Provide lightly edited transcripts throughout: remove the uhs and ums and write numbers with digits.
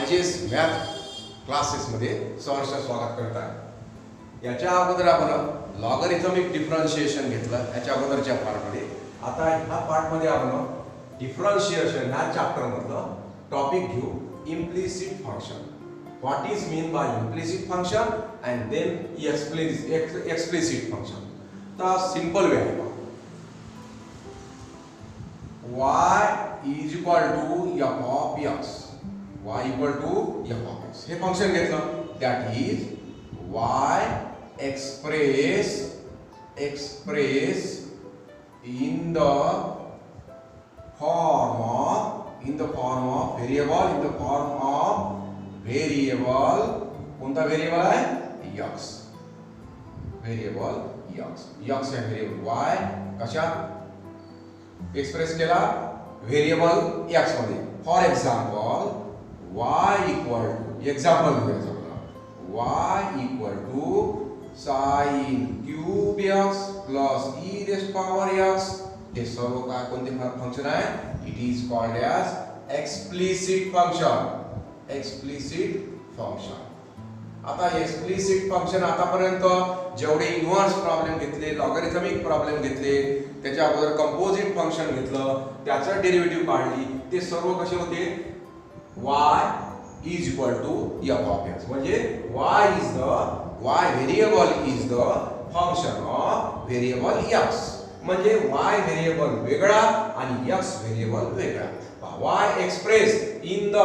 IGS math क्लासेसमध्ये सहर्ष स्वागत करत आहे. याच्या अगोदर आपण लॉगरिथमिक डिफरन्शिएशन घेतलं याच्या अगोदरच्या पार्टमध्ये. आता ह्या पार्टमध्ये आपण डिफरन्शिएशन ह्या चॅप्टर मधलं टॉपिक घेऊ implicit function. What is mean by implicit function and then explicit function. तर सिंपल वे आहे. y is equal to f of x. y equal to f of x. हे फंक्शन घेतलं. that is y express in the form of variable कोणता variable आहे x. Variable x आहे variable y कशात express केला variable x मध्ये. For example y equal to example घेऊया y equal to sin cube x plus e raise power x. हे सर्व काय कोणते फंक्शन आहे. It is called as explicit function. आता एक्सप्लिसिट फंक्शन आतापर्यंत जेवढे इन्व्हर्स प्रॉब्लेम घेतले, लॉगरिथमिक प्रॉब्लेम घेतले, त्याच्या अगोदर कंपोजिट फंक्शन घेतलं, त्याचं डेरिव्हेटिव्ह काढली, ते सर्व कसे होते. y is equal to f of x. म्हणजे y variable is the function of variable x. म्हणजे y व्हेरिएबल वेगळा आणि x व्हेरिएबल वेगळा. y express in the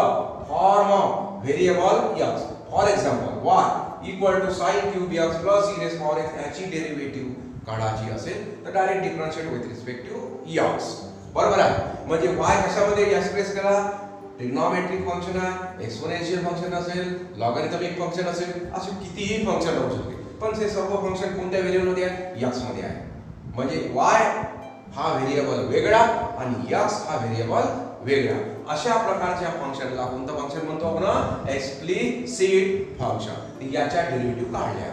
form of variable x. For example y equal to sin cube x plus e raise power x याची derivative काढायची असेल तर direct differentiate with respect to x. बरोबर आहे. म्हणजे y कशामध्ये express करा. ट्रिग्नोमेट्रिक फंक्शन आहे, एक्सपोनेन्शियल फंक्शन असेल, लॉगरिथमिक फंक्शन असेल, असे कितीही फंक्शन होऊ शकते. पण हे सर्व फंक्शन कोणत्या व्हेरिएबल मध्ये आहे x मध्ये आहे. म्हणजे y हा व्हेरिएबल वेगळा आणि x हा व्हेरिएबल वेगळा. अशा प्रकारच्या फंक्शनला कोणतं फंक्शन म्हणतो आपण एक्सप्लिसिट फंक्शन. याच्या डेरिव्हेटिव्ह काढल्या.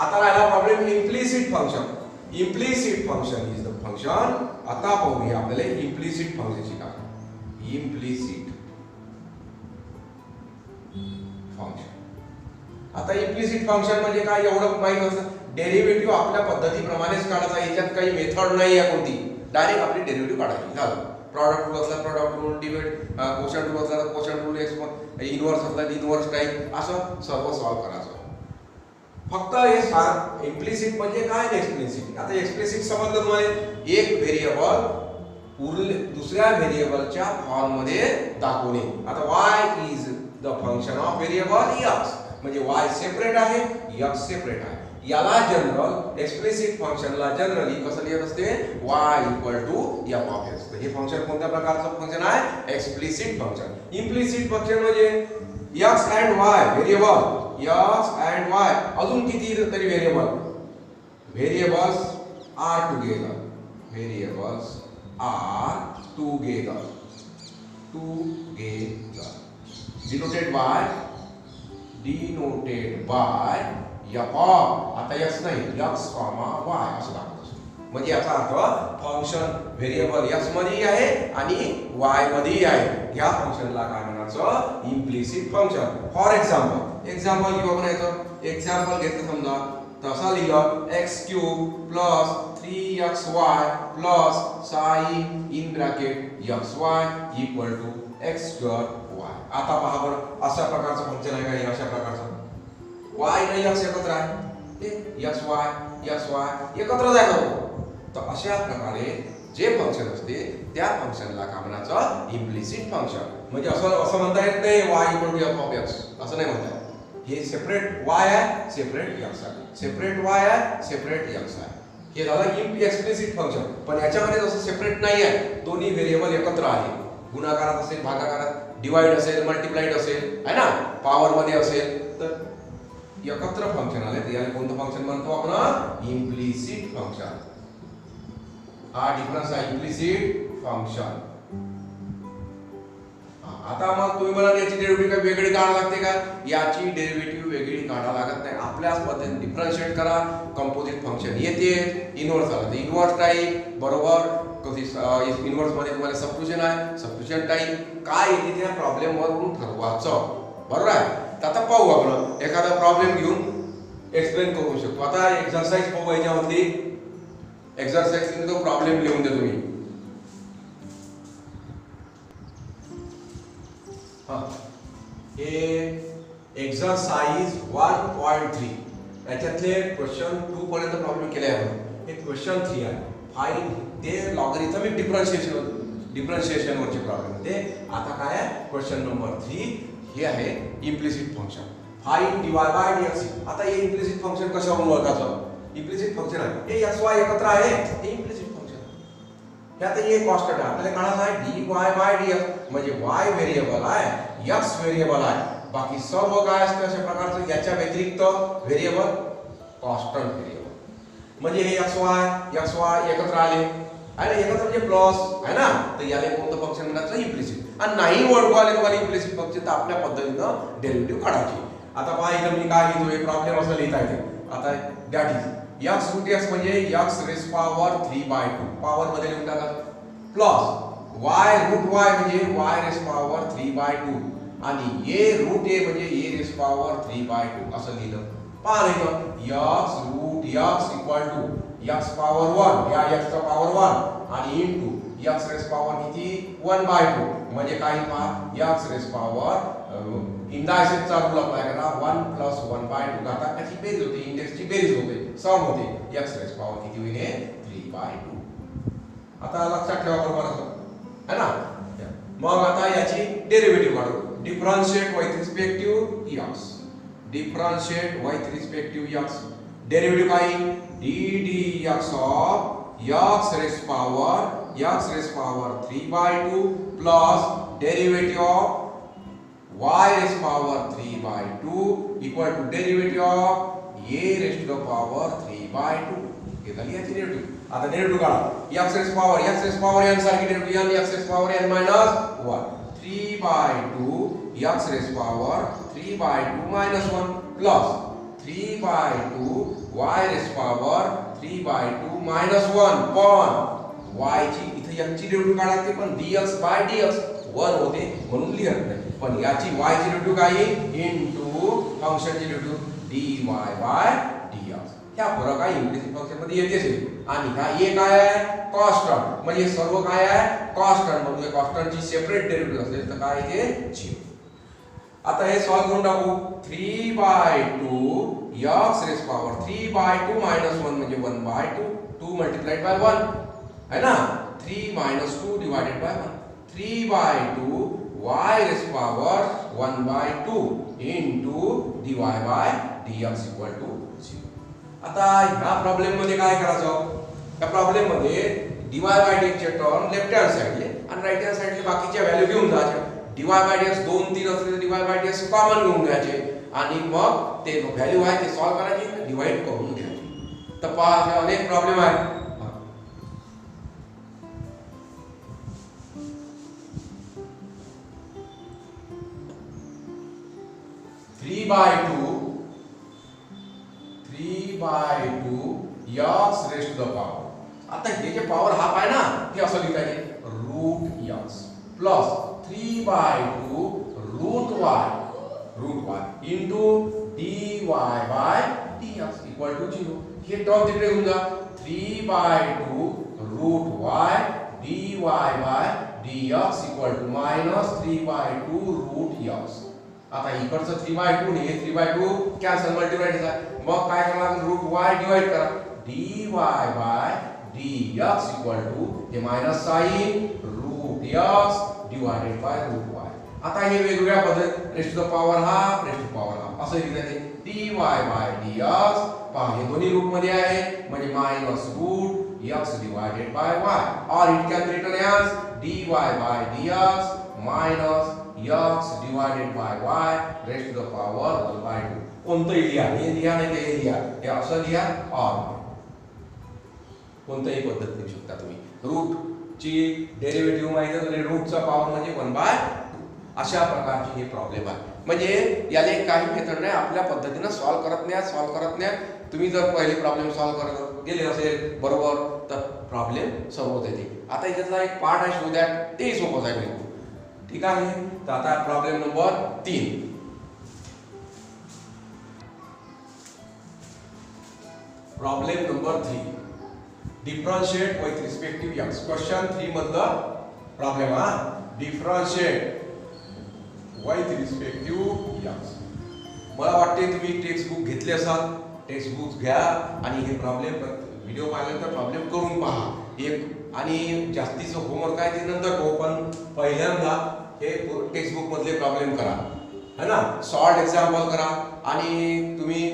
आता राहिला problem implicit function. Implicit function is the function. आता पाहूया आपल्याला इम्प्लिसिट फंक्शनची काय. Implicit function. आता इम्प्लिसिट फंक्शन म्हणजे काय एवढं माहित असतं. डेरिव्हेटिव्ह आपल्या पद्धतीप्रमाणेच काढायचा. याच्यात काही मेथड नाही आहे कोणती. डायरेक्ट आपली डेरिव्हेटिव्ह काढायची झालं. प्रॉडक्ट रूल असला प्रॉडक्ट रूल, डिव्हिड कोशंट रूल असला कोशंट रूल, इनव्हर्स असला इनव्हर्स टाइप, असं सर्व सॉल्व करायचं. फक्त हे इम्प्लिसिट म्हणजे काय एक्सप्लिसिट. आता एक्सप्लिसिट समजलं तुम्हाला. एक व्हेरिएबल दुसऱ्या व्हेरिएबलच्या फॉर्म मध्ये दाखवणे. आता y is the function of variable x. म्हणजे y सेपरेट आहे, x सेपरेट आहे. याला जनरल एक्सप्लिसिट फंक्शनला जनरली कसं लिहित असते y equal to f of x. हे फंक्शन कोणत्या प्रकारचं फंक्शन आहे एक्सप्लिसिट फंक्शन. इम्प्लिसिट फंक्शन म्हणजे x and y variable x and y अजून किती तरी variables are together. Variables are together denoted by f of. आता x नाही x, y असं दाखवतो. म्हणजे याचा अर्थ फंक्शन व्हेरिएबल x मध्ये आहे आणि y मध्ये आहे. या फंक्शनला काय म्हणायचं इम्प्लिसिट फंक्शन. फॉर एक्झाम्पल घेऊ आपण. याचं एक्झाम्पल घेतलं समजा तसा लिहिलं x cube plus 3xy plus sin in bracket xy equal to x square y. आता पहा बरं अशा प्रकारचं फंक्शन आहे का हे. अशा प्रकारचं y आणि x एकत्र आहे. ते xy एकत्र जायचं. तर अशा प्रकारे जे फंक्शन असते त्या फंक्शनला काय म्हणायचं इम्प्लिसिट फंक्शन. म्हणजे असं म्हणता येत नाही y equal to f of x असं नाही म्हणता. हे सेपरेट y आहे, सेपरेट x आहे, सेपरेट y आहे, सेपरेट x आहे. हे झालं एक्सप्लिसिट फंक्शन. पण याच्यामध्ये जसं सेपरेट नाही आहे, दोन्ही व्हेरिएबल एकत्र आहे. गुणाकारात असेल, भागाकारात, डिवाइड असेल, मल्टिप्लाइड असेल, है ना, पॉवर मध्ये असेल, तर एकत्र फंक्शन आले. तर याला कोणतं फंक्शन म्हणतो आपण इम्प्लिसिट फंक्शन. हा डिफरन्स आहे इम्प्लिसिट फंक्शन. आता मग तुम्ही मला याची डेरिव्हेटिव्ह काय वेगळी काढावी लागते का? याची डेरिव्हेटिव्ह वेगळी काढावी लागत नाही. आपल्याच पद्धतीने डिफरन्शिएट करा, कंपोजिट फंक्शन येते. इन्व्हर्स आलं तर इन्व्हर्स टाईप बरोबर. इन्व्हर्स मध्ये तुम्हाला सबस्टिट्यूशन आहे, सबस्टिट्यूशन टाईप काय येते त्या प्रॉब्लेम वरून ठरवायचं. बरोबर आहे. तर आता पाहू आपण एखादा प्रॉब्लेम घेऊन एक्सप्लेन करू शकतो. आता एक्सरसाइज पाहू. याच्यावरती एक्सरसाइज तो प्रॉब्लेम लिहून दे तुम्ही. हे एक्सरसाइज 1.3 याच्यातले क्वेश्चन 2 पर्यंत प्रॉब्लेम केले आहे. हे क्वेश्चन 3 आहे. फाइंड ते लॉगरिथमिक डिफरन्शिएशन वरचे प्रॉब्लेम होते. आता काय आहे क्वेश्चन नंबर 3 हे आहे implicit function. Find dy bye dx. आता हे इम्प्लिसिट फंक्शन कशावरून ओळखायचं? इम्प्लिसिट फंक्शन आहे हे x y एकत्र आहे, हे इम्प्लिसिट फंक्शन. यात हे कॉन्स्टंट आहे. आपल्याला काढायचं आहे dy बाय dx म्हणजे y व्हेरिएबल आहे, x व्हेरिएबल आहे. बाकी सर्व काय असतं अशा प्रकारचं याच्या व्यतिरिक्त व्हेरिएबल कॉन्स्टंट व्हेरिएबल. म्हणजे हे x y एकत्र आले आणि एकत्र म्हणजे प्लस आहे ना. तर याला कोणतं फंक्शन म्हणायचं? इम्प्लिसिट. आणि नाही ओळखू आले तुम्हाला इम्प्लिसिट फंक्शन तर आपल्या पद्धतीनं डेरिव्हेटिव्ह काढायची. आता पहा इथं मी काय लिहितोय प्रॉब्लेम असं लिहिता येते. आता that is x root x म्हणजे x रेस पॉवर 3/2 पॉवर मध्ये लिहून टाका प्लस y रूट y म्हणजे y रेस पॉवर 3/2 आणि a रूट a म्हणजे a रेस पॉवर 3/2 असं लिहिलं. पहा इथं x root x equal to x power 1 या x चा पॉवर 1 आणि इनटू x रेस पॉवर किती 1/2 म्हणजे काय पहा x रेस पॉवर इंडायसेस चा रूल अप्लाय करा 1 प्लस 1/2 घातांकाची बेरीज होते, इंडेक्सची बेरीज होते, सम होते. x रेस पॉवर किती होईल 3/2. आता लक्षात ठेवा बरोबर असं है ना. मग आता याची डेरिव्हेटिव्ह काढू. Differentiate with respect to x. Differentiate with respect to x. Derivative काय d dx of x raise power 3/2 plus derivative of y raised to power 3/2 equal to derivative of a raised to the power 3/2. हे झाली याची derivative. आता derivative काढा. x raised to power n सारखी derivative n x raised to power n minus 1 3/2 x raised to power 3/2 minus 1 plus 3/2 y raised to power 3/2 minus 1 पण y ची इथे x ची डेरिव्हेटिव्ह काढायची पण dx by dx 1 होते म्हणून लिहत नाही. पण याची y ची डेरिव्हेटिव्ह काय इनटू फंक्शनची डेरिव्हेटिव्ह dy बाय dx. ह्या फरक आहे इम्प्लिसिट फंक्शन मध्ये येतेच. आणि हा a काय आहे कॉन्स्टंट म्हणजे सर्व काय आहे कॉन्स्टंट म्हणजे कॉन्स्टंटची सेपरेट डेरिव्हेटिव्ह असेल तर काय येते 0. आता हे सॉल्व करून टाकू. 3/2 x रेस पॉवर 3/2 minus 1 म्हणजे 1/2 2 multiplied by 1 है ना. 3 minus 2 divided by 1 3/2 y raised power 1/2 into dy by dx equal to 0. आता ह्या प्रॉब्लेम मध्ये काय करायचं? या प्रॉब्लेम मध्ये dy by dx चे टर्म लेफ्ट हँड साइडले आणि राइट हँड साइडले बाकीच्या व्हॅल्यू घेऊन जायच्या. dy by dx 2 3 असले तर dy by dx कॉमन घेऊन घ्यायचे आणि मग ते व्हॅल्यू आहे ते सॉल्व करायची डिवाइड करून घ्यायची. तर पहा अनेक प्रॉब्लेम आहेत. 3/2 x raised to the power. आता हे जे पॉवर हाफ आहे ना हे असं लिहायचे root x plus 3/2 root y into dy by dx equal to 0. हे टर्म तिकडे घेऊन जा. 3/2 root y dy by dx equal to minus 3/2 root x. आता इकडचं 3/2 ने 3/2 कॅन्सल मल्टिप्लाय करा. मग काय करणार रूट y डिवाइड करा dy by dx equal to हे minus sign root x divided by root y. आता हे वेगवेगळ्या पद्धत raised to the power half असं लिहिते dy by dx. पहा हे दोन्ही रूट मध्ये आहे म्हणजे minus root x divided by y और it can be written as dy by dx minus x divided by y raised to the power 1/2. कोणतंही लिहा, हे लिहा नाही ते लिहा, हे असं लिहा और कोणत्याही पद्धत लिहू शकता तुम्ही. रूट ची डेरिव्हेटिव्ह माहिती आहे रूटचा पॉवर म्हणजे 1/2 अशा प्रकारचे हे प्रॉब्लेम आहे. म्हणजे याला काही मेथड नाही, आपल्या पद्धतीनं सॉल्व्ह करत नाही. तुम्ही जर पहिले प्रॉब्लेम सॉल्व्ह करत गेले असेल बरोबर तर प्रॉब्लेम सॉल्व्ह होत येते. आता याच्यातला एक पार्ट आहे शोधा, तेही सोपंच आहे बिलकुल. ठीक आहे. तर आता problem number 3. Problem number 3, differentiate with respect to x. Question 3 मधला प्रॉब्लेम हा, differentiate with respect to x. मला वाटते तुम्ही टेक्स्ट बुक घेतले असाल, टेक्स्ट बुक घ्या आणि हे प्रॉब्लेम व्हिडिओ पाहिल्यानंतर प्रॉब्लेम करून पहा एक. आणि जास्तीचं होमवर्क आहे ते नंतर हो, पण पहिल्यांदा हे टेक्स्ट बुक मधले प्रॉब्लेम करा है ना, सॉल्ट एक्झाम्पल करा आणि तुम्ही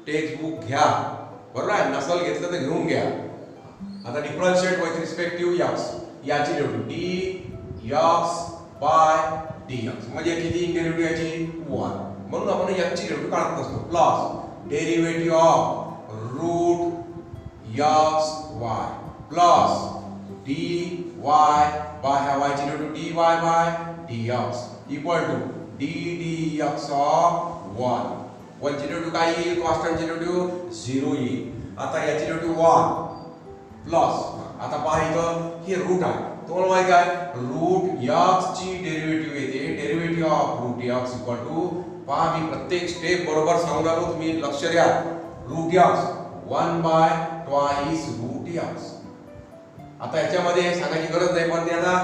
टेक्स्ट बुक घ्या. बरोबर आहे, नसल घेतलं तर घेऊन घ्या. आता differentiate with respect to x, याची derivative d x by d x म्हणजे किती डेरिव्हेटिव्ह याची 1. म्हणून आपण याची डेरिव्हेटिव्ह काढत असतो. Plus derivative of root x y plus d y by ह्या वायची derivative d y by d x equal to d d x of 1. 1 ची डेरिव्हेटिव्ह काय येईल, कॉन्स्टंटची डेरिव्हेटिव्ह 0 येईल. आता याची डेरिव्हेटिव्ह 1 प्लस, आता पहा इथं हे रूट आहे, तुम्हाला माहिती आहे रूट एक्स ची डेरिव्हेटिव्ह येते, derivative of root x equal to, पहा मी प्रत्येक स्टेप बरोबर सांगून राहिलो, तुम्ही लक्ष द्या. Root x 1 by twice root x. आता याच्यामध्ये सांगायची गरज नाही, पण ते आता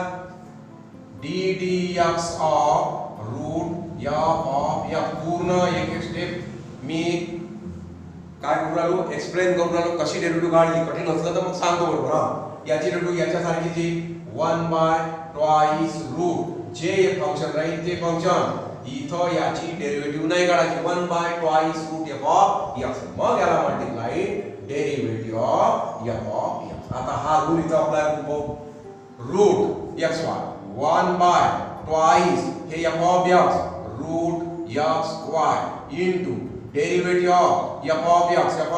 d d x of root f of x पूर्ण एक एक स्टेप मी काय करू राहिलो, एक्सप्लेन करू राहिलो कशी डेरिव्हेटिव्ह काढली. कठीण असलं तर मग सांगतो बरोबर. हा, याची डेरिव्हेटिव्ह याच्यासारखी जी 1 बाय ट्वाइस रूट जे फंक्शन राहील ते फंक्शन, इथं याची डेरिव्हेटिव्ह नाही काढायची. 1 by twice root f of x, मग याला multiply derivative of f of x. आता हा रूल इथं अप्लाय करू. Root x y 1 by twice हे f of x root x y into derivative of f of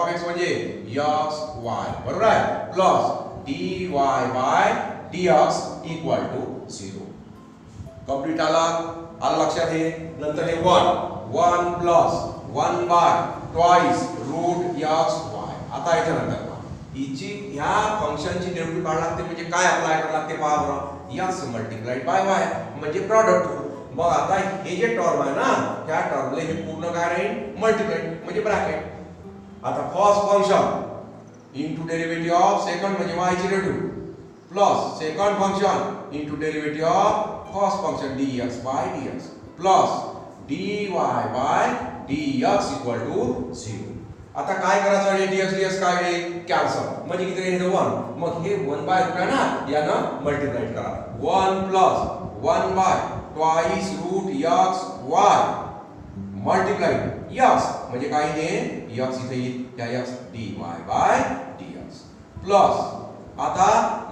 x म्हणजे x y बरोबर आहे, plus d y by d x equal to 0. Complete आला लक्षात. हे नंतर हे 1 plus 1 by twice root x y. आता याच्यानंतर हिची ह्या फंक्शनची डेरिव्हेटिव्ह काढावी लागते, म्हणजे काय अप्लाय करावं लागते पहा बरं, एक्स मल्टिप्लाइड बाय वाय म्हणजे प्रॉडक्ट रूल. मग आता हे जे टर्म आहे ना, त्या टर्मला हे पूर्ण काय राहील, मल्टिप्लाइड म्हणजे ब्रॅकेट. आता first function into derivative of second म्हणजे y ची derivative plus second function into derivative of first function dx by dx plus dy bye dx equal to 0. आता काय करायचं आहे, dx काय होईल, कॅन्सल म्हणजे किती राहील 1. मग हे 1 बाय रूट आहे ना, यानं मल्टिप्लाइड करा. 1 plus 1 by twice root x y multiplied x म्हणजे काय नाही, एक्स इथे येईल, त्या x d y by d x plus, आता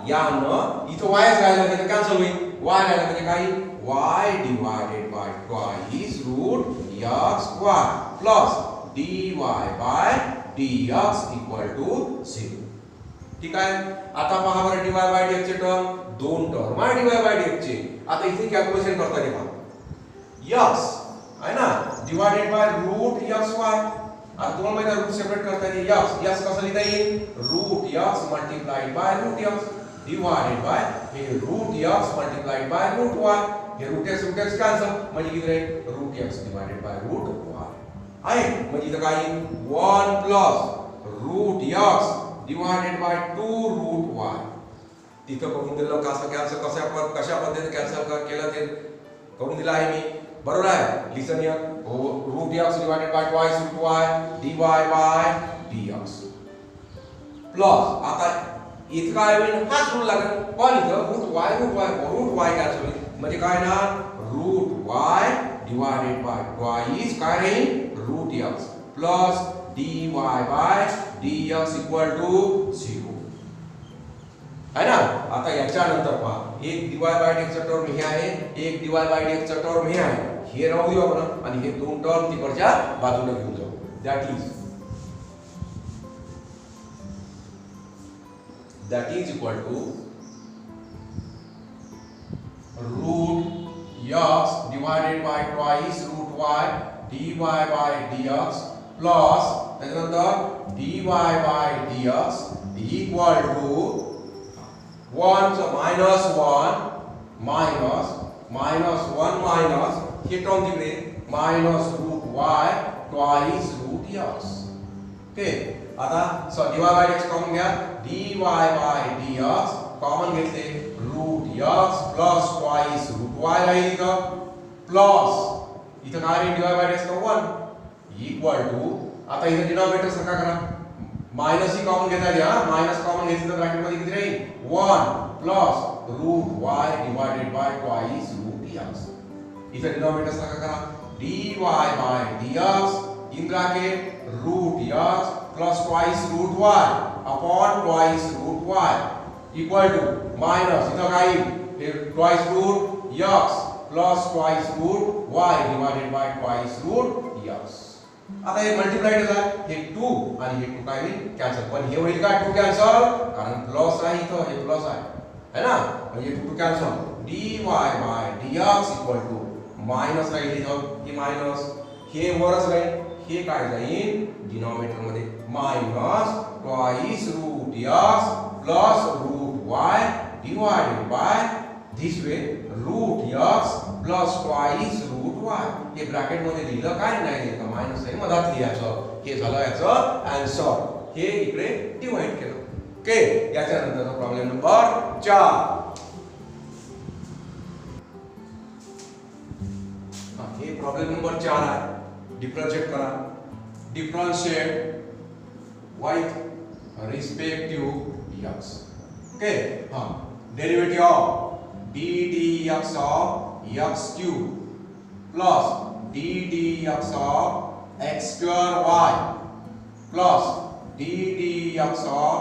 यानं इथं वाय राहिला म्हणजे कॅन्सल होईल, वाय राहिला म्हणजे काय, y divided by twice root x y plus d y by d x equal to 0. ठीक आहे. आता पहा बरं dy बाय dx चे टर्म, दोन टर्म आहे dy बाय dx चे. आता इथे कॅल्क्युलेशन करता येईल x आहे ना, divided by root x y. आता तुम्हाला माहिती आहे रूट सेपरेट करता येईल. x कसं लिहिता येईल, root x multiplied by root x divided by हे root x multiplied by root y. हे रूट x कॅन्सल म्हणजे किती राहील, root x divided by root y आहे. म्हणजे इथं काय येईल, 1 plus root x divided by 2 root y. तिथं करून दिलं कसं कॅन्सल, कशा पद्धतीने कॅन्सल केलं ते करून दिलं आहे मी, बरोबर आहे. Listen here, root x divided by twice root y dy bye dx plus, आता इथं काय होईल, हाच रूल लागेल, पण इथं रूट y कॅन्सल होईल म्हणजे काय ना, root y divided by twice काय राहील, root x plus dy bye dx equal to 0 है ना. आता याच्यानंतर पहा, एक dy बाय dx चा टर्म हे आहे, एक dy बाय dx चा टर्म हे आहे, हे राहू देऊ आपण आणि हे दोन टर्म तिकडच्या बाजूला घेऊन जाऊ. that is equal to root x divided by twice root y dy by dx plus त्याच्यानंतर dy by dx equal to 1 so minus 1 minus 1 minus हे टर्म तिकडे minus root y twice root x. Okay आता so dy by dx common घ्या dy by dx common घेतले root x plus twice root y राहील इथं plus इथं काय राहील dy by dx का 1 इक्वल टू आता इथं डिनॉमिनेटर सारखा करा मायनस ही कॉमन घेता येईल हा मायनस कॉमन घेतलं तर ब्रॅकेट मध्ये किती राहील 1 plus root y divided by twice root x इथं डिनॉमिनेटर सारखा करा dy by dx in bracket root x plus twice root y upon twice root y equal to minus इथं काय येईल twice root x plus twice root y divided by twice root x आता हे multiplied झाला हे 2 आणि हे 2 काय होईल कॅन्सल पण हे होईल का 2 कॅन्सल कारण प्लस आहे इथं हे प्लस आहे है ना म्हणजे 2 cancel dy by dx equal to minus राहील इथं हे मायनस हे वरच राहील हे काय जाईल डिनॉमिनेटर मध्ये minus twice root x plus root y divided by this way root x plus twice root y हे ब्रॅकेट मध्ये लिहिलं काय नाही का मायनस आहे मधात लिहायचं हे झालं याचं आन्सर हे इकडे डिवाइड केलं ओके याच्या नंतरचा प्रॉब्लेम नंबर 4 हे प्रॉब्लेम नंबर 4 आहे डिफरन्शिएट करा differentiate with respect to x okay हां derivative of d dx of x cube plus d dx of x square y plus d dx of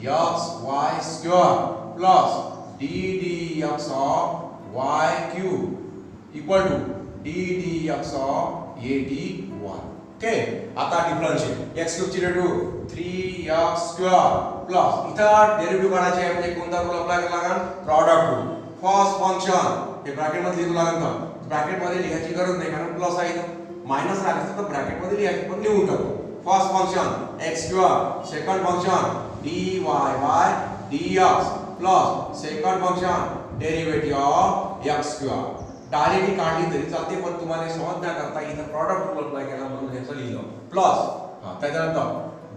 x y square plus d dx of y cube equal to d dx of 81 okay आता differentiate x cube ची value 3x square plus इथं derivative काढायचे आहे म्हणजे कोणता rule apply करावा लागेल product rule first function हे ब्रॅकेट मध्ये लिहावं लागेल तर ब्रॅकेट मध्ये लिहायची गरज नाही कारण प्लस आहे इथं मायनस राहिलं तर ब्रॅकेट मध्ये लिहायचं पण लिहून टाकू first function x square second function dy by dx plus second function derivative of x square directly काढली तरी चालते पण तुम्हाला समजण्याकरता इथं प्रॉडक्ट रूल अप्लाय केला म्हणून याचं लिहिलं प्लस हां त्याच्यानंतर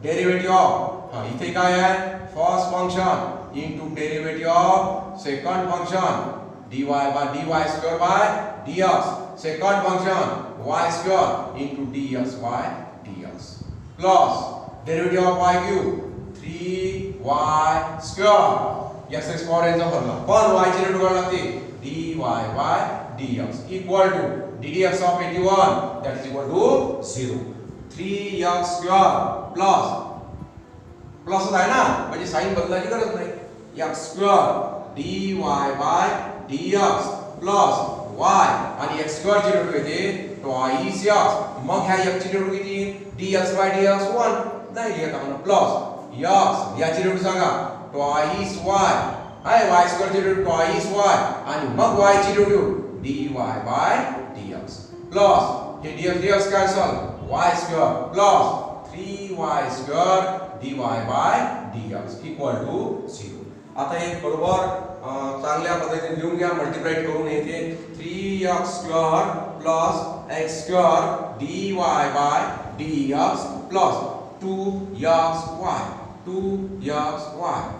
डेरिव्हेटिव्ह ऑफ हां इथे काय आहे first function into derivative of second function dy square by dx second function y square into dx by dx plus derivative of y cube 3y square x square यांचा formula पण y ची value काढावी लागते dy by dx equal to ddx of 81 that is equal to 0 3x square plus आहे ना म्हणजे sign बदलायची गरज नाही x square dy by dx plus y आणि x square ची व्हॅल्यू येते twice x मग ह्या x ची व्हॅल्यू किती dx by dx 1 नाही लिहत आपण प्लस x याची व्हॅल्यू सांगा twice y आहे y स्क्वेअर ची व्हॅल्यू twice y आणि मग y ची value dy by dx plus हे dx cancel y square plus 3y square dy by dx equal to 0 आता हे बरोबर चांगल्या पद्धतीने लिहून घ्या मल्टिप्लाइड करून येते 3x square plus x square dy by dx plus 2xy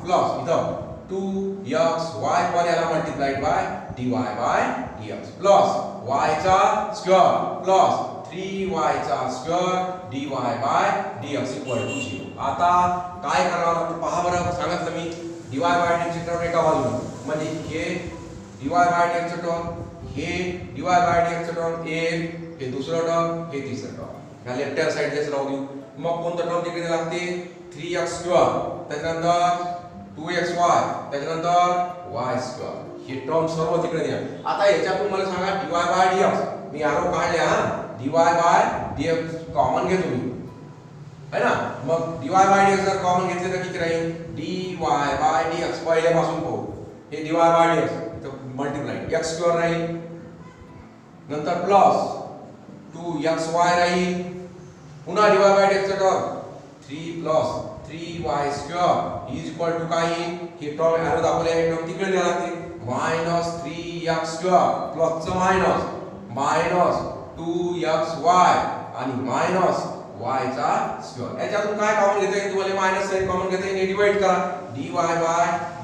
plus इथं 2xy पण याला multiplied by dy by dx plus y चा स्क्वेअर प्लस 3y चा square dy by dx equal to 0 आता काय करावं लागतं पहा बरं सांगितलं मी dy by dx ची टर्म एका बाजूला म्हणजे हे dy by dx चं टर्म हे dy by dx चं टर्म एक हे दुसरं टर्म हे तिसरं टर्म या लेफ्ट हँड साइडलाच राहू देऊ मग कोणतं टर्म तिकडे लागते 3x स्क्वेअर त्याच्यानंतर 2xy त्याच्यानंतर y स्क्वेअर हे टर्म सर्व तिकडे द्या आता याच्यातून मला सांगा dy by dx मी आरो काढले हा dy by dx कॉमन घे तुम्ही है ना मग dy by dx जर कॉमन घेतले तर किती राहील dy by dx पहिल्यापासून पाहू हे dy by dx तर मल्टिप्लाय x स्क्वेअर राहील नंतर प्लस 2xy राहील, पुन्हा डिवाइड बाय चा term 3 plus 3y square is equal to काय येईल, हे टर्म एरो दाखवले आहे, टर्म तिकडे द्यावे लागते, मायनस 3x स्क्वेअर प्लस चं मायनस 2xy आणि मायनस y चा स्क्वेअर. याच्यातून काय कॉमन घेता येईल, तुम्हाला मायनस साइन कॉमन घेता येईल, डिवाइड करा, dy bye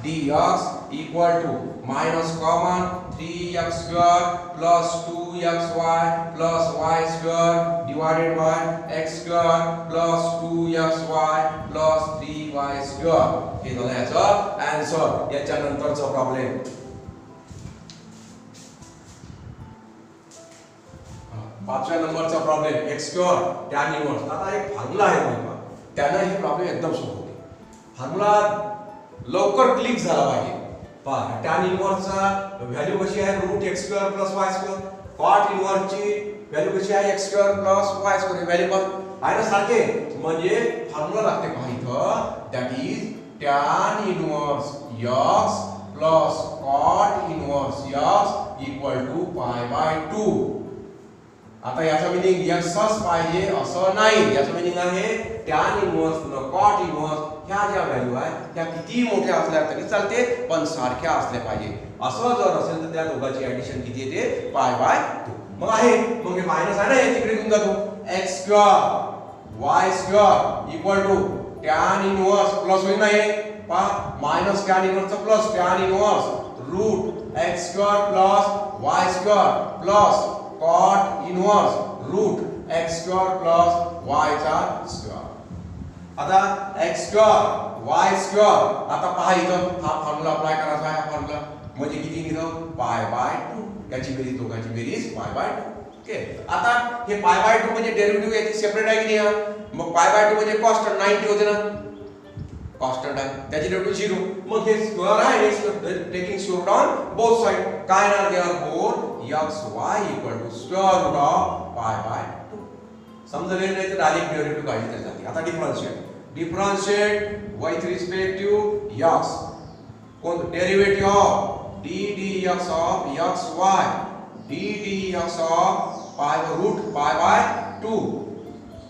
dx equal to minus common 3x square plus 2xy plus y square divided by x square plus 2xy plus 3y square. हे झालं याचं आन्सर. याच्या नंतरचा प्रॉब्लेम पाचव्या नंबरचा problem x square tan inverse. आता एक फॉर्म्युला आहे बघा, त्यानं हे प्रॉब्लेम एकदम सोपं होते. फॉर्म्युला लवकर क्लिक झाला पाहिजे. पहा tan इनवर्सचा व्हॅल्यू कशी आहे, root x square plus y square. cot इनवर्सची व्हॅल्यू कशी आहे, x square plus y square. Value पण आहे ना सारखे, म्हणजे फॉर्म्युला लागते पहा इथं, that is tan inverse x plus cot inverse x equal to pi by 2. आता याचा मीनिंग xच पाहिजे असं नाही. याचा मीनिंग आहे tan इनवर्स न cot इनवर्स ह्या ज्या व्हॅल्यू आहे त्या किती मोठ्या असल्या तरी चालते, पण सारख्या असल्या पाहिजे. असं जर असेल तर त्या दोघांची ऍडिशन किती येते, पाय बाय 2. मग आहे, मग हे मायनस आहे ना, हे तिकडे घेऊन जातो, x square y square equal to tan inverse plus होईल ना, हे पहा मायनस tan इनवर्सचा plus tan inverse root x square plus y square plus cot inverse root x square plus y चा स्क्वेअर. आता x स्क्वेअर y स्क्वेअर. आता पहा इथं हा फॉर्म्युला अप्लाय करायचा आहे. हा फॉर्म्युला म्हणजे किती निघतो, पाय बाय 2. याची बेरीज दोघांची बेरीज पाय बाय 2. ओके. आता हे पाय बाय 2 म्हणजे डेरिव्हेटिव्ह याची सेपरेट आहे की नाही, मग पाय बाय 2 म्हणजे कॉन्स्टंट 90 होते ना, कॉन्स्टंट आहे, त्याची डेरिव्हेटिव्ह 0. मग हे स्क्वेअर आहे, taking square root on both side. काय ना they are both xy equal to square root of pi by 2. समजले नाही तर डायरेक्ट डेरिव्हेटिव्ह काढली जाते. आता differentiate with respect to x. कोण derivative of d dx of xy d dx of pi root pi by 2.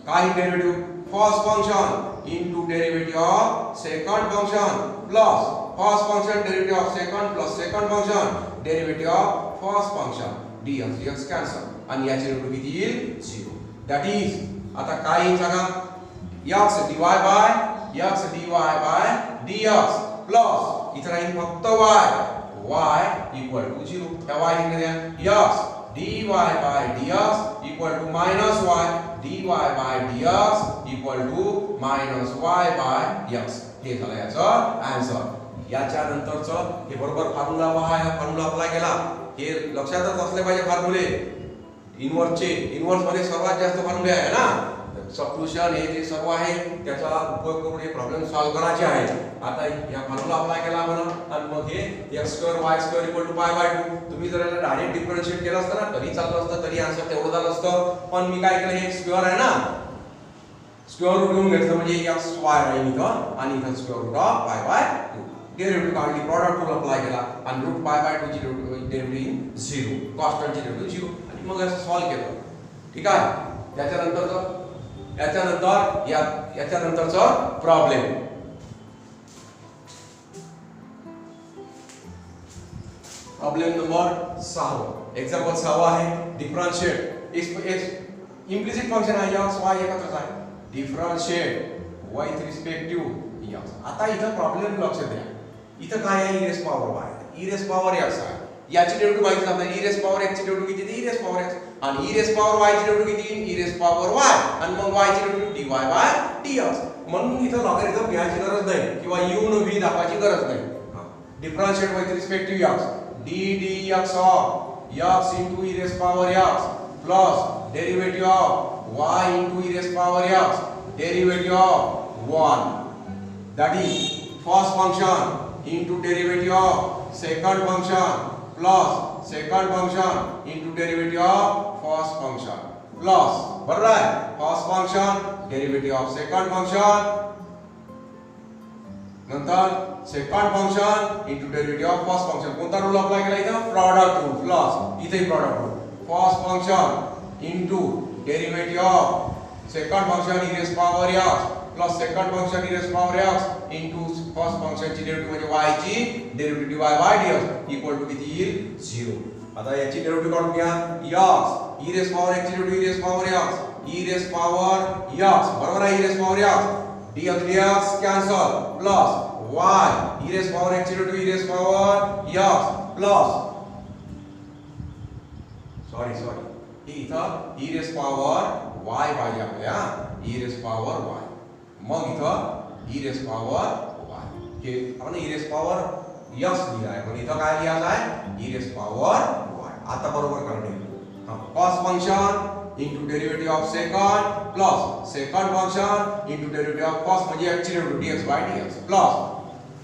काय derivative, first function into derivative of second function plus first function derivative of second plus second function derivative of first function dx dx cancel आणि याचे derivative किती येईल, 0. That is आता काय येईल सांगा, x dy bye dx plus इथे राहील फक्त y इक्वल टू 0. त्या y इकडे द्या, x dy bye dx equal to minus y dy bye dx equal to minus y by x. हे झालं याचं आन्सर. याच्या नंतरचं हे बरोबर फॉर्म्युला पहा, हा फॉर्म्युला अप्लाय केला, हे लक्षातच असले पाहिजे फॉर्म्युले. इनवर्स मध्ये सर्वात जास्त फॉर्म्युले आहे ना, सबस्टिट्यूशन हे जे सर्व आहे त्याचा उपयोग करून हे प्रॉब्लेम सॉल्व्ह करायचे आहे. आता या फॉर्म्युला अप्लाय केला म्हणून आणि मग हे x square y square equal to pi by 2. तुम्ही जर याला डायरेक्ट डिफरन्शिएट केलं असतं ना तरी चाललं असतं, तरी आन्सर तेवढं झालं असतं. पण मी काय केलं, हे स्क्वेअर आहे ना, स्क्वेअर रूट घेऊन घेतलं म्हणजे x y राहील इथं आणि इथं square root of pi by 2. Derivative काढली, प्रॉडक्ट रूल अप्लाय केला आणि रूट पाय बाय 2 ची डेरिव्हेटिव्ह 0, कॉन्स्टंटची डेरिव्हेटिव्ह 0 आणि मग असं सॉल्व्ह केलं. ठीक आहे. याच्यानंतरचा प्रॉब्लेम नंबर 6. एक्झाम्पल 6 आहे, डिफरन्शिएट इम्प्लिसिट फंक्शन आहे x y एकत्रच आहे, differentiate with respect to x. आता इथं प्रॉब्लेम लक्ष द्या, इथं काय आहे, e power y, e power x आहे. याची डेरिव्हेटिव्ह माहिती आहे आपल्याला, e पॉवर x ची डेरिव्हेटिव्ह किती, e पॉवर x आणि e पॉवर y ची डेरिव्हेटिव्ह किती, e पॉवर y आणि मग y ची डेरिव्हेटिव्ह dy बाय dx. म्हणून इथं लॉगरिथम घ्यायची गरज नाही किंवा u न v दाखवायची गरज नाही. Differentiate with respect to x d dx of x into e power x plus derivative of y into e power x derivative of 1, that is first function into derivative of second function plus second function into derivative of first function plus, बरोबर आहे, first function derivative of second function नंतर second function into derivative of first function. कोणता rule apply केला इथं, product rule plus इथे product rule. First function into derivative of second function e raise power x plus second function e raise power x into first function ची derivative म्हणजे y ची derivative dy by dx equal to किती येईल 0. आता याची derivative काढून घ्या x e raise power x ची derivative e raise power x e raise power x बरोबर आहे e raise power x dx dx cancel plus y e raise power x ची derivative e raise power x plus sorry ही इथं e raise power y पाहिजे आपल्याला e raise power y मग इथं e raise power y हे आपण e raise power x लिहिला आहे पण इथं काय लिहायचं आहे e रेज पॉवर y आता बरोबर करणे cos function into derivative of second plus second function into derivative of first म्हणजे x ची derivative dx by dx plus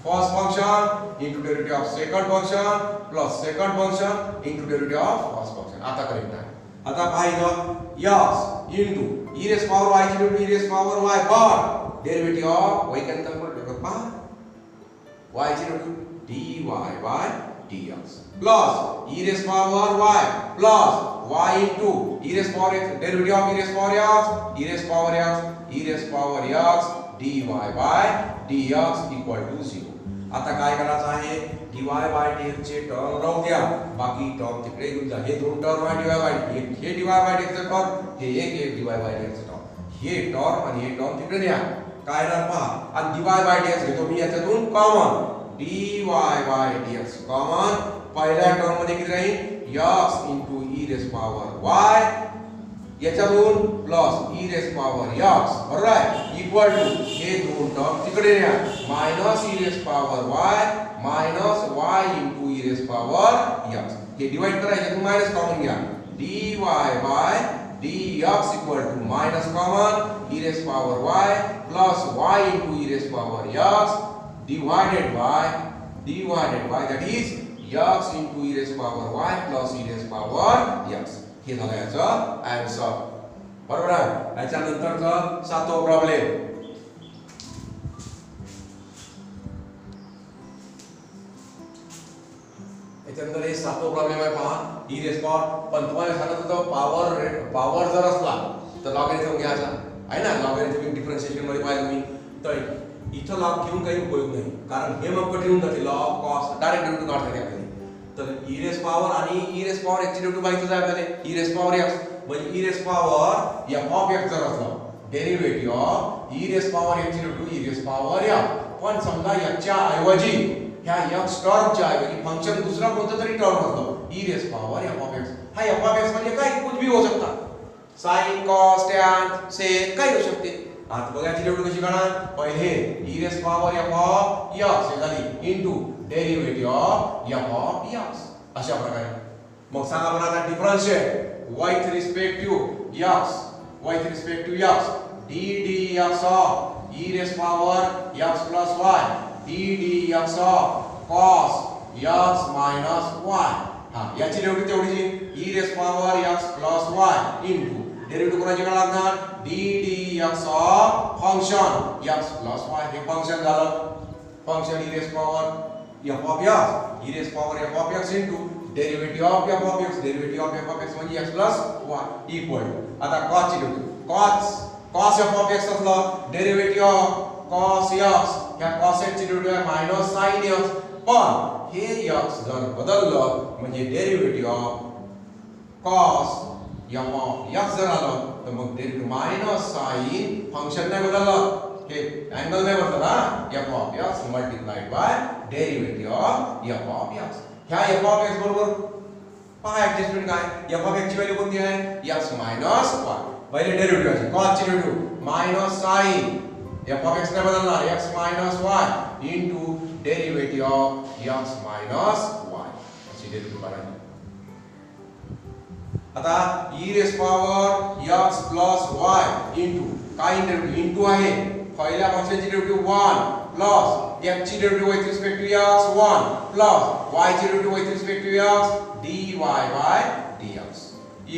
first function into derivative of second function plus second function into derivative of first function आता correct आहे. आता पाहिलं x into e raised power y ची derivative e raised power y per derivative of y cancel करू पहा y ची derivative dy by dx plus e raised power y plus y into e raised power x derivative of e raised power x e raised power x e raised power x dy by dx equal to 0. आता काय करायचं आहे dy by dx चे term राहू द्या बाकी term तिकडे घेऊन जा. हे दोन टर्म आहे dy by dx हे dy by dx चे टर्म हे एक dy by dx चे टर्म हे टर्म आणि हे टर्म तिकडे द्या. काय येणार पहा आणि dy by dx घेतो मी याच्यातून common dy by dx common पहिल्या टर्म मध्ये किती राहील x into e raised power y याच्यातून plus e raised power x बरोबर आहे इक्वल टू हे दोन टर्म तिकडे न्या minus e raised power y minus y into e raised power x हे डिवाइड करायचे तुम्ही मायनस कॉमन घ्या dy by dx equal to minus common e raised power y plus y into e raised power x divided by that is x into e raised power y plus e raised power x हे झालं याचं answer बरोबर आहे. याच्यानंतरचा सातवा problem याच्यानंतर हे सातवा problem आहे पहा e raised power पण तुम्हाला सांगत होतो पावर जर असला तर लॉगॅरिथम घ्यायचा आहे ना लॉगॅरिथमिक डिफरन्शिएशन मध्ये पाहिलं मी तर इथं लॉग घेऊन काही उपयोग नाही कारण हे मग कठीण होऊन जाते लॉग कॉस डायरेक्ट डेरिव्हेटिव्ह काढता येते आपल्याला तर e रेज पॉवर आणि e रेज पॉवर x ची डेरिव्हेटिव्ह माहितीच आहे आपल्याला e रेज पॉवर x म्हणजे e raise power f of x जर असलं derivative of e raise power x ची derivative e raise power f पण समजा याच्या ऐवजी ह्या x टर्मच्या ऐवजी फंक्शन दुसरा कोणतं तरी टर्म असलं e raise power f of x हा f ऑफ x म्हणजे काय कुछ भी हो सकता sin cos tan sec काही होऊ शकते. आता बघा याची डेरिव्हेटिव्ह कशी काढणार पहिले e raise power f of x हे झाली into derivative of f of x अशा प्रकारे मग सांगा बरं आता differentiate y with respect to x d dx of e raised power x plus y d dx of cos x minus y हा याची डेरिव्हेटिव्ह तेवढीची e raised power x plus y into derivative कोणाची काढणार d dx of function x plus y हे function झालं function e raised power f of x e raised power f of x into derivative of f of x म्हणजे x plus y equal आता cos ची derivative cos f of x असलं derivative of cos x ह्या cos x ची derivative आहे minus sin x पण हे x जर बदललं म्हणजे derivative of cos f of x जर आलं तर मग डेरिव्हेटिव्ह मायनस sin फंक्शन नाही बदललं हे अँगल नाही बदलला f of x multiplied bye derivative of f of x ह्या f of x बरोबर पहा ऍडजस्टमेंट काय f of x ची व्हॅल्यू कोणती आहे x मायनस y पहिले डेरिव्हेटिव्ह आहे cos ची derivative minus sin f of x नाही बदलणार x minus y into derivative of x minus y अशी डेरिव्हेटिव्ह काढायची. आता e raise power x plus y into काय डेरिव्हेटिव्ह इनटू आहे पहिल्या फंक्शनची डेरिव्हेटिव्ह 1 प्लस x ची derivative with respect to x 1 plus y ची derivative with respect to x dy by dx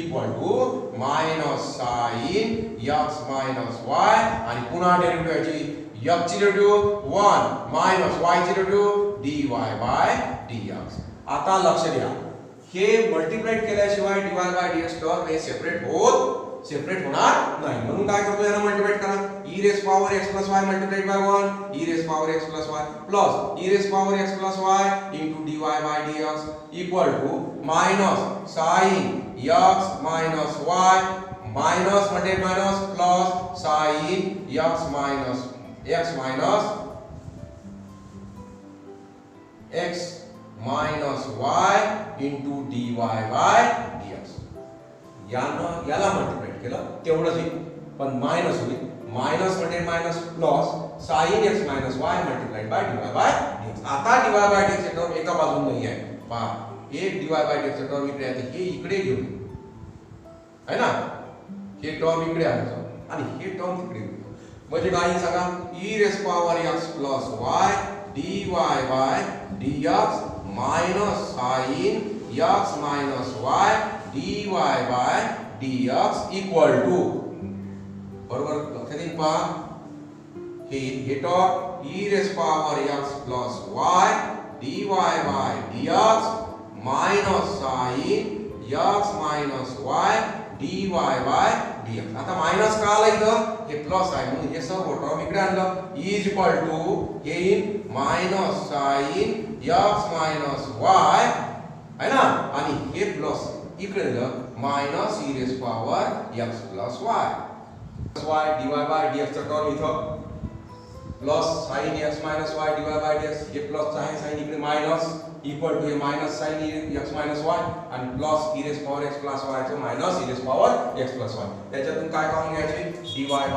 equal to minus sin x minus y आणि पुन्हा derivative याची x ची डेरिव्हेटिव्ह 1 मायनस y ची डेरिव्हेटिव्ह dy by dx. आता लक्ष द्या हे मल्टिप्लाइड केल्याशिवाय dy बाय dx टर्म हे सेपरेट होणार नाही. म्हणून काय करतो याला मल्टिप्लाइड करा. e raise power x plus y multiplied by 1 e raise power x plus y plus e raise power x plus y into dy bye dx equal to minus sin x minus y minus multiplied minus plus sin x minus x minus y into dy bye dx. याला multiplied केलं तेवढंच येईल, पण minus होईल. Minus म्हणजे minus plus sin x minus y multiplied by dy bye dx. आता dy bye dx ची term एका बाजूने नाही आहे. पहा एक dy बाय dx ची टर्म इकडे आहे, हे इकडे घेऊन आहे ना, हे टर्म इकडे आहे आणि हे टर्म तिकडे घेऊन. म्हणजे काय सांगा, e raise power x plus y dy bye dx minus sin x minus y dy bye dx equal to, बरोबर लक्षात येईल पहा, हे term e raise power x plus y dy bye dx minus sin x minus y dy bye dx. आता minus का आला इथं, हे प्लस आहे म्हणून हे सर्व टर्म इकडे आणलं. e इज इक्वल टू हे in minus sin x minus y आहे ना, आणि हे प्लस इकडे दिलं minus e raise power x plus y dy bye dx चा टर्म इथं plus sin x minus y dy bye dx, हे प्लस आहे sin इकडे मायनस इक्वल टू हे minus sin x minus y आणि plus e raise power x plus y चे minus e raise power x plus y. त्याच्यातून काय common घ्यायचे, dy bye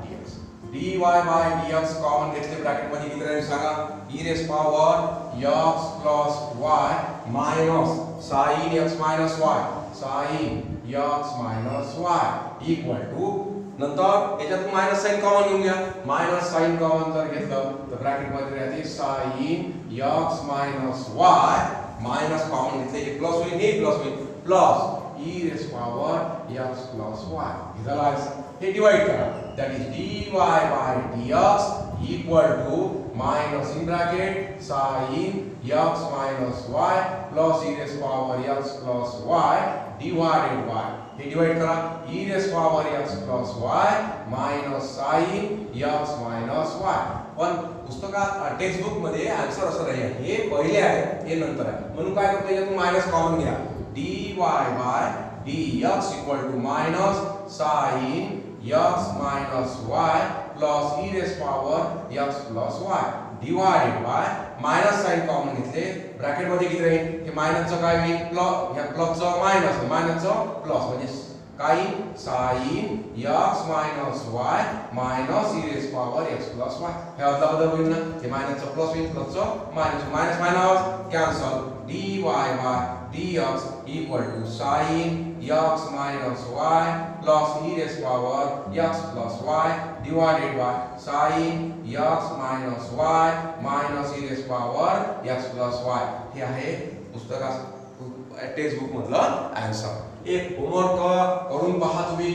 dx. dy bye dx common घेतले, bracket मध्ये किती राहील सांगा, e raise power x plus y minus sin x minus y sin x minus y equal to, नंतर याच्यातून मायनस साइन कॉमन घेऊन घ्या. मायनस साइन कॉमन जर घेतलं तर ब्रॅकेट मध्ये राहते sin x minus y minus common घेतले, हे प्लस होईल, हे प्लस होईल, plus e raise power x plus y. इथला हे डिवाइड करा, that is dy bye dx equal to minus in bracket sin x minus y plus e raise power x plus y divided by, हे divide करा, e raise power x plus y minus sin x minus y. पण पुस्तकात text book मध्ये answer असं नाही आहे, हे पहिले आहे हे नंतर आहे. म्हणून काय करतो, यातून मायनस कॉमन घ्या, dy bye dx equal to minus sin x minus y plus e raise power x plus y divided by, minus sine common घेतले, ब्रॅकेट मध्ये किती राहील, हे मायनसचं काय होईल, प्लस, ह्या प्लसचं मायनस, मायनसचं प्लस, म्हणजे काय sin x minus y minus e raise power x plus y. हे अदला बदल होईल ना, हे मायनसचं प्लस होईल, प्लसचं minus, minus minus cancel, dy bye dx equal to sin x minus y plus e raise power x plus y divided by sin x minus y minus e raise power x plus y. हे आहे पुस्तकात textbook मधलं answer. एक homework करून पहा तुम्ही.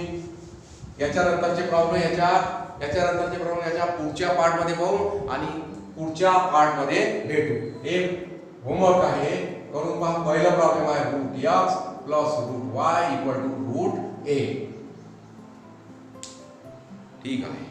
याच्यानंतरचे problem याच्यानंतरचे problem याच्या पुढच्या पार्ट मध्ये पाहू आणि पुढच्या पार्ट मध्ये भेटू. एक होमवर्क आहे, करून पहा. पहिला प्रॉब्लेम आहे root x plus root y equal to root a. ठीक आहे.